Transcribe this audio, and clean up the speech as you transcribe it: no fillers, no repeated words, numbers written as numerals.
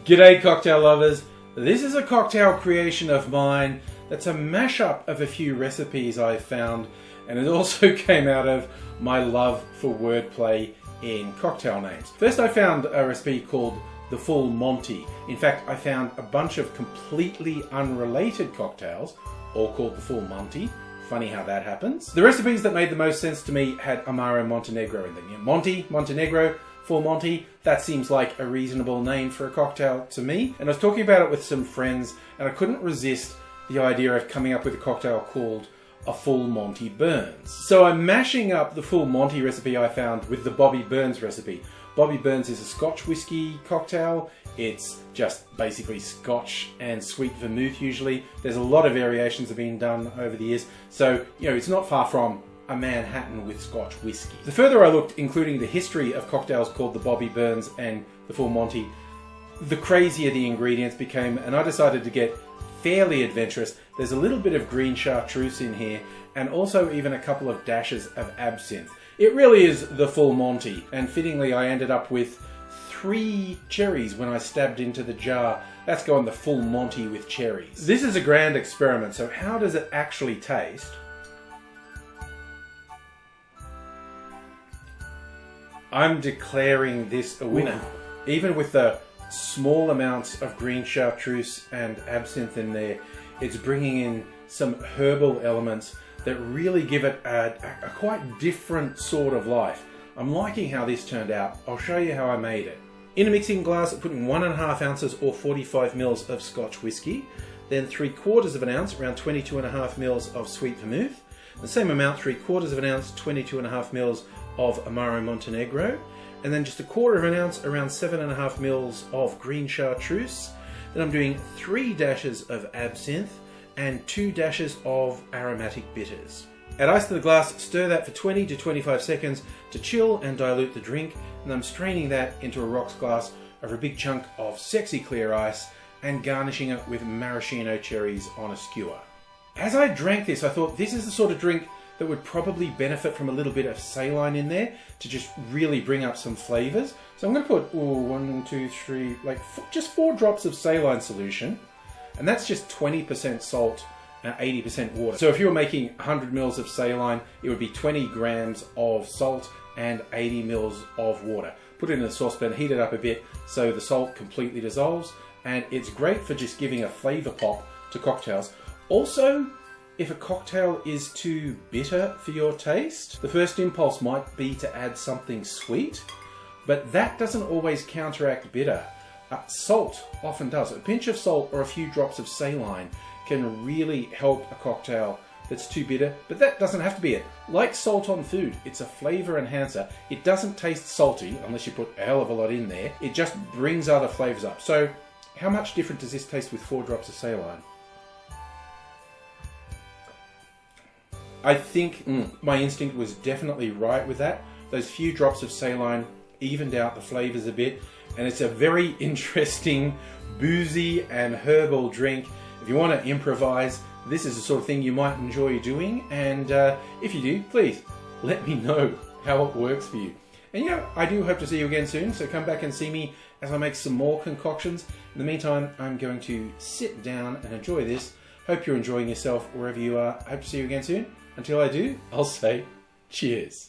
G'day cocktail lovers, this is a cocktail creation of mine that's a mashup of a few recipes I've found, and it also came out of my love for wordplay in cocktail names. First I found a recipe called the Full Monty. In fact, I found a bunch of completely unrelated cocktails, all called the Full Monty. Funny how that happens. The recipes that made the most sense to me had Amaro Montenegro in them. Monty, Montenegro, Full Monty, that seems like a reasonable name for a cocktail to me. And I was talking about it with some friends and I couldn't resist the idea of coming up with a cocktail called a Full Monty Burns. So I'm mashing up the Full Monty recipe I found with the Monty Burns recipe. Monty Burns is a Scotch whiskey cocktail. It's just basically Scotch and Sweet Vermouth usually. There's a lot of variations that have been done over the years. So, it's not far from a Manhattan with Scotch whiskey. The further I looked, including the history of cocktails called the Monty Burns and the Full Monty, the crazier the ingredients became, and I decided to get fairly adventurous. There's a little bit of green chartreuse in here, and also even a couple of dashes of absinthe. It really is the Full Monty, and fittingly I ended up with 3 cherries when I stabbed into the jar. That's going the Full Monty with cherries. This is a grand experiment, so how does it actually taste? I'm declaring this a winner. Ooh. Even with the small amounts of green chartreuse and absinthe in there, it's bringing in some herbal elements that really give it a quite different sort of life. I'm liking how this turned out. I'll show you how I made it. In a mixing glass, I put in 1.5 ounces or 45 mils of Scotch whiskey, then 3/4 of an ounce, around 22.5 mils of Sweet Vermouth, the same amount, 3/4 of an ounce, 22.5 mils of Amaro Montenegro, and then just 1/4 of an ounce, around 7.5 mils of green chartreuse. Then I'm doing 3 dashes of absinthe and 2 dashes of aromatic bitters. Add ice to the glass, stir that for 20 to 25 seconds to chill and dilute the drink, and I'm straining that into a rocks glass over a big chunk of sexy clear ice and garnishing it with maraschino cherries on a skewer. As I drank this, I thought this is the sort of drink that would probably benefit from a little bit of saline in there to just really bring up some flavors. So I'm going to put 1, 2, 3, just 4 drops of saline solution, and that's just 20% salt and 80% water. So if you were making 100 mils of saline, it would be 20 grams of salt and 80 mils of water. Put it in a saucepan, heat it up a bit so the salt completely dissolves, and it's great for just giving a flavor pop to cocktails. Also, if a cocktail is too bitter for your taste, the first impulse might be to add something sweet, but that doesn't always counteract bitter. Salt often does. A pinch of salt or a few drops of saline can really help a cocktail that's too bitter, but that doesn't have to be it. Like salt on food, it's a flavor enhancer. It doesn't taste salty unless you put a hell of a lot in there. It just brings other flavors up. So how much different does this taste with 4 drops of saline? I think my instinct was definitely right with that. Those few drops of saline evened out the flavors a bit, and it's a very interesting boozy and herbal drink. If you want to improvise, this is the sort of thing you might enjoy doing, and if you do, please let me know how it works for you. And I do hope to see you again soon, so come back and see me as I make some more concoctions. In the meantime, I'm going to sit down and enjoy this. Hope you're enjoying yourself wherever you are. Hope to see you again soon. Until I do, I'll say cheers.